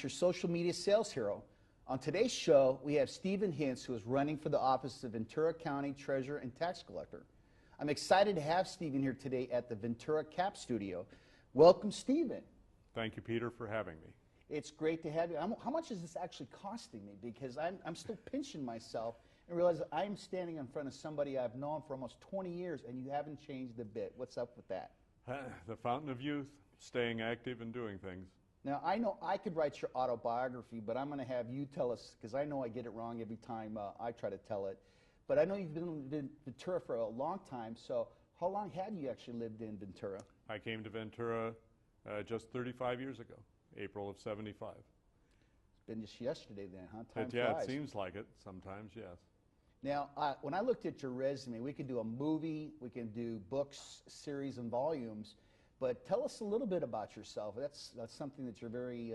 Your social media sales hero. On today's show, we have Stephen Hintz, who is running for the office of Ventura County Treasurer and Tax Collector. I'm excited to have Stephen here today at the Ventura Cap Studio. Welcome, Stephen. Thank you, Peter, for having me. It's great to have you. How much is this actually costing me? Because I'm still pinching myself and realize that I'm standing in front of somebody I've known for almost 20 years, and you haven't changed a bit. What's up with that? The fountain of youth, staying active and doing things. Now, I know I could write your autobiography, but I'm going to have you tell us, because I know I get it wrong every time I try to tell it. But I know you've been in Ventura for a long time, so how long have you actually lived in Ventura? I came to Ventura just 35 years ago, April of '75. It's been just yesterday then, huh? Time yeah, flies. It seems like it sometimes, yes. Now, when I looked at your resume, we could do a movie, we can do books, series, and volumes. But tell us a little bit about yourself. That's something that you're a very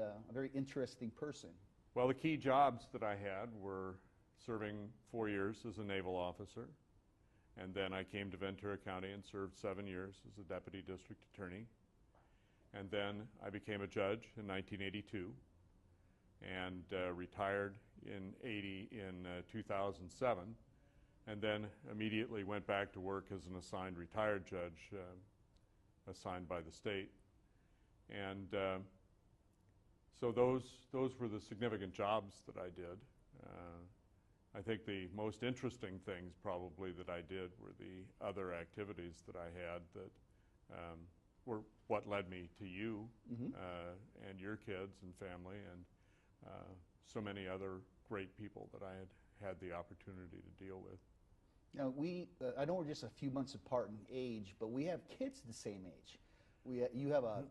interesting person. Well, the key jobs that I had were serving 4 years as a naval officer, and then I came to Ventura County and served 7 years as a deputy district attorney. And then I became a judge in 1982 and retired in 2007, and then immediately went back to work as an assigned retired judge assigned by the state. And so those were the significant jobs that I did. I think the most interesting things probably that I did were the other activities that I had that were what led me to you and your kids and family and so many other great people that I had the opportunity to deal with. Now, I know we're just a few months apart in age, but we have kids the same age. You have a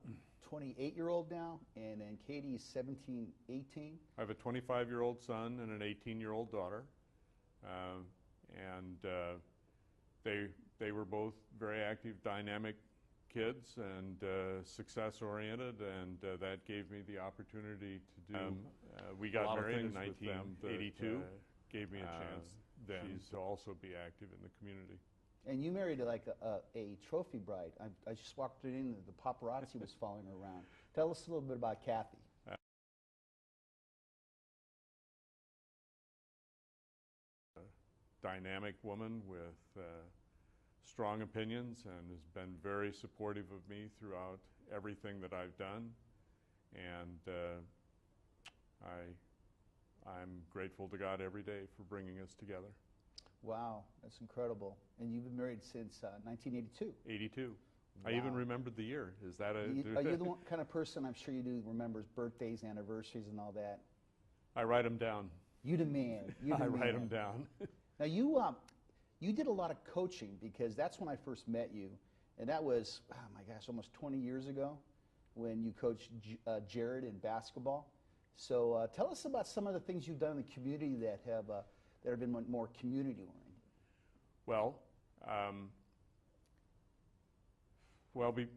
28-year-old now, and then Katie is 17, 18. I have a 25-year-old son and an 18-year-old daughter, and they were both very active, dynamic kids and success-oriented, and that gave me the opportunity to do. We got married in 1982. Gave me a chance then to also be active in the community. And you married like a trophy bride. I just walked in and the paparazzi was following her around. Tell us a little bit about Kathy. A dynamic woman with strong opinions and has been very supportive of me throughout everything that I've done. And I'm grateful to God every day for bringing us together. Wow, that's incredible. And you've been married since 1982. 82. Wow. I even remembered the year. Is that a... Are you the kind of person, I'm sure you do, remembers birthdays, anniversaries, and all that? I write them down. You the man. I write them down. Now, you did a lot of coaching, because that's when I first met you. And that was, oh my gosh, almost 20 years ago when you coached Jared in basketball. So tell us about some of the things you've done in the community that have been more community-oriented. Well,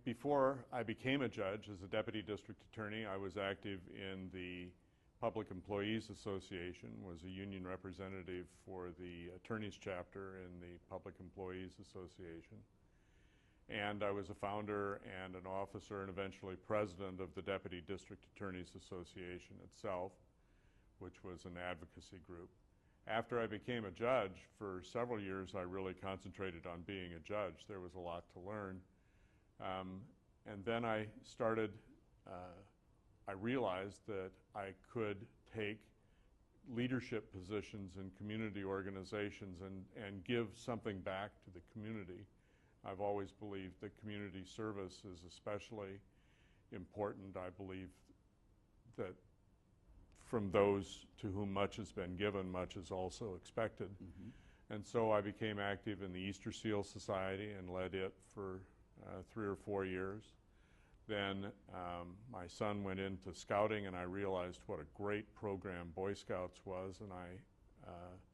before I became a judge as a deputy district attorney, I was active in the Public Employees Association, was a union representative for the attorneys chapter in the Public Employees Association. And I was a founder and an officer and eventually president of the Deputy District Attorneys Association itself, which was an advocacy group. After I became a judge, for several years I really concentrated on being a judge. There was a lot to learn. And then I realized that I could take leadership positions in community organizations and give something back to the community. I've always believed that community service is especially important. I believe that from those to whom much has been given, much is also expected. Mm-hmm. And so I became active in the Easter Seal Society and led it for 3 or 4 years. Then my son went into scouting, and I realized what a great program Boy Scouts was, and I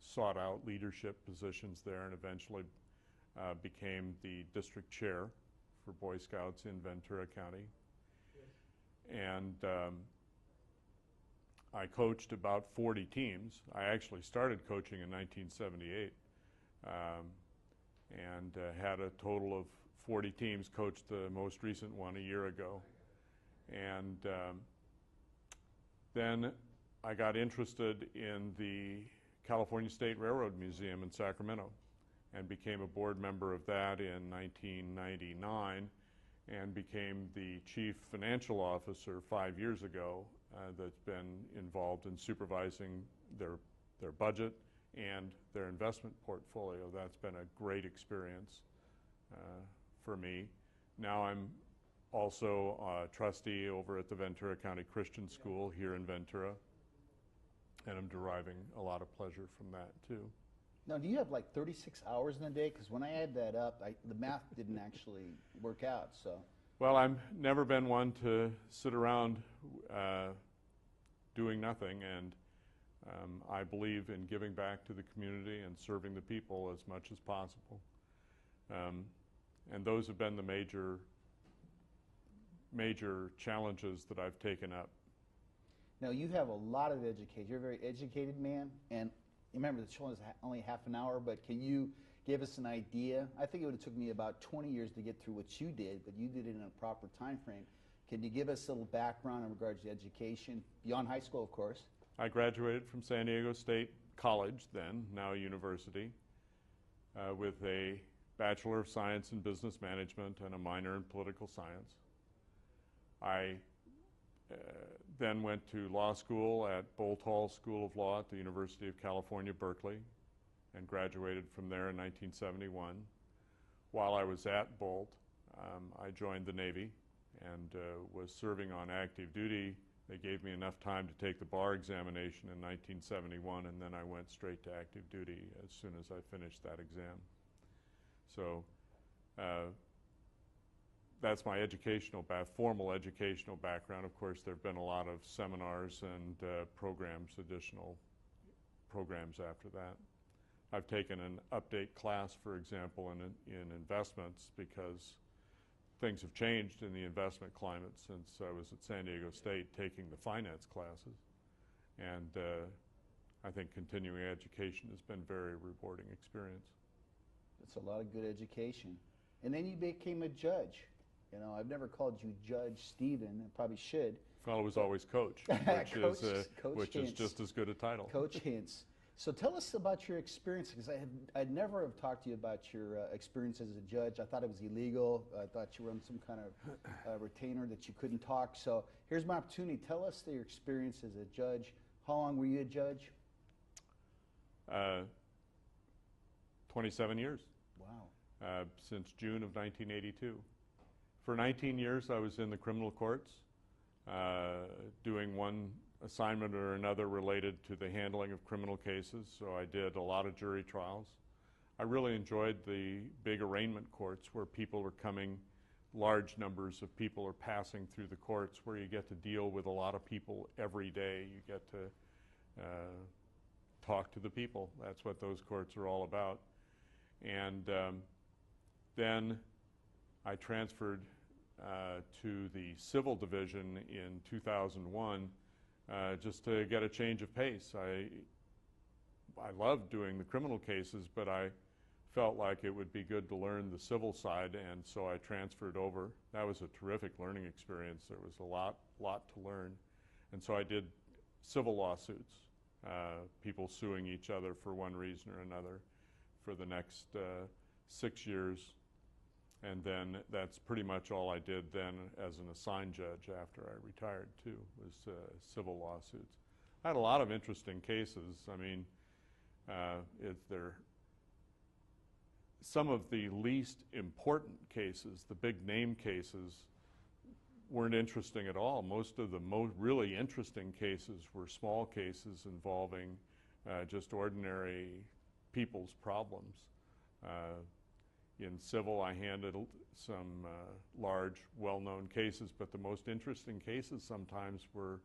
sought out leadership positions there and eventually became the district chair for Boy Scouts in Ventura County. And I coached about 40 teams. I actually started coaching in 1978 and had a total of 40 teams, coached the most recent one a year ago. And then I got interested in the California State Railroad Museum in Sacramento and became a board member of that in 1999 and became the chief financial officer 5 years ago that's been involved in supervising their budget and their investment portfolio. That's been a great experience for me. Now I'm also a trustee over at the Ventura County Christian School here in Ventura, and I'm deriving a lot of pleasure from that too. Now, do you have like 36 hours in a day? Because when I add that up, the math didn't actually work out. So. Well, I've never been one to sit around doing nothing, and I believe in giving back to the community and serving the people as much as possible. And those have been the major challenges that I've taken up. Now, you have a lot of education. You're a very educated man, and remember, the show is only half an hour, but can you give us an idea? I think it would have took me about 20 years to get through what you did, but you did it in a proper time frame. Can you give us a little background in regards to education, beyond high school, of course? I graduated from San Diego State College then, now a university, with a Bachelor of Science in Business Management and a minor in Political Science. I then went to law school at Bolt Hall School of Law at the University of California, Berkeley, and graduated from there in 1971. While I was at Bolt, I joined the Navy and was serving on active duty. They gave me enough time to take the bar examination in 1971, and then I went straight to active duty as soon as I finished that exam. So that's my formal educational background. Of course, there have been a lot of seminars and additional programs after that. I've taken an update class, for example, in investments, because things have changed in the investment climate since I was at San Diego State taking the finance classes. And I think continuing education has been a very rewarding experience. It's a lot of good education. And then you became a judge. You know, I've never called you Judge Stephen. I probably should. Well, it was always Coach, which is just as good a title. Coach Hintz. So tell us about your experience, because I'd never have talked to you about your experience as a judge. I thought it was illegal. I thought you were on some kind of retainer that you couldn't talk. So here's my opportunity. Tell us your experience as a judge. How long were you a judge? 27 years. Wow. Since June of 1982. For 19 years, I was in the criminal courts, doing one assignment or another related to the handling of criminal cases. So I did a lot of jury trials. I really enjoyed the big arraignment courts where people are coming, large numbers of people are passing through the courts, where you get to deal with a lot of people every day. You get to talk to the people. That's what those courts are all about. And then I transferred to the civil division in 2001 just to get a change of pace. I loved doing the criminal cases, but I felt like it would be good to learn the civil side, and so I transferred over. That was a terrific learning experience. There was a lot to learn. And so I did civil lawsuits, people suing each other for one reason or another, for the next 6 years. And then that's pretty much all I did then as an assigned judge after I retired too, was civil lawsuits. I had a lot of interesting cases. I mean, some of the least important cases, the big name cases, weren't interesting at all. Most of the really interesting cases were small cases involving just ordinary people's problems. In civil, I handled some large, well-known cases, but the most interesting cases sometimes were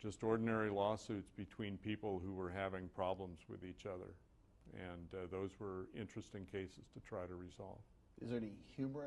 just ordinary lawsuits between people who were having problems with each other. And those were interesting cases to try to resolve. Is there any humor